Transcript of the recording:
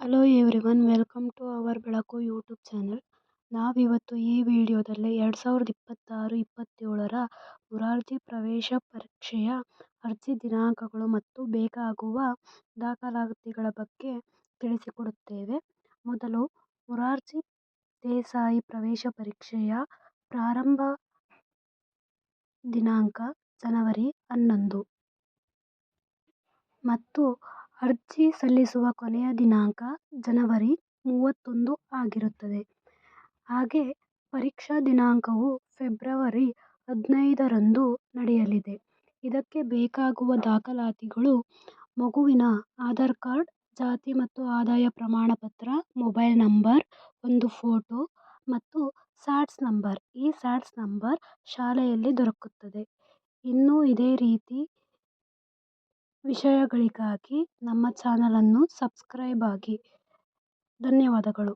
Hello everyone, welcome to our Belaku YouTube channel. ನಾವಿವತ್ತು ಈ ವಿಡಿಯೋದಲ್ಲಿ 2026-27ರ ಮೊರಾರ್ಜಿ ಪ್ರವೇಶ ಪರೀಕ್ಷೆಯ ಅರ್ಜಿ ದಿನಾಂಕಗಳು ಮತ್ತು ಬೇಕಾಗುವ ದಾಖಲಾತಿಗಳ ಬಗ್ಗೆ ತಿಳಿಸಿಕೊಡುತ್ತೇವೆ. ಮೊದಲು ಮೊರಾರ್ಜಿ ದೇಸಾಯಿ ಪ್ರವೇಶ ಪರೀಕ್ಷೆಯ ಪ್ರಾರಂಭ ದಿನಾಂಕ ಜನವರಿ 11 ಮತ್ತು ಅರ್ಜಿ ಸಲ್ಲಿಸುವ ಕೊನೆಯ ದಿನಾಂಕ ಜನವರಿ 31 ಆಗಿರುತ್ತದೆ. ಹಾಗೆ ಪರೀಕ್ಷಾ ದಿನಾಂಕವು ಫೆಬ್ರವರಿ 15ರಂದು ನಡೆಯಲಿದೆ. ಇದಕ್ಕೆ ಬೇಕಾಗುವ ದಾಖಲಾತಿಗಳು ಮಗುವಿನ ಆಧಾರ್ ಕಾರ್ಡ್, ಜಾತಿ ಮತ್ತು ಆದಾಯ ಪ್ರಮಾಣ ಪತ್ರ, ಮೊಬೈಲ್ ನಂಬರ್, ಒಂದು ಫೋಟೋ ಮತ್ತು ಸ್ಯಾಟ್ಸ್ ನಂಬರ್. ಈ ಸ್ಯಾಟ್ಸ್ ನಂಬರ್ ಶಾಲೆಯಲ್ಲಿ ದೊರಕುತ್ತದೆ. ಇನ್ನು ಇದೇ ರೀತಿ ವಿಷಯಗಳಿಗಾಗಿ ನಮ್ಮ ಚಾನಲನ್ನು ಸಬ್ಸ್ಕ್ರೈಬ್ ಆಗಿ. ಧನ್ಯವಾದಗಳು.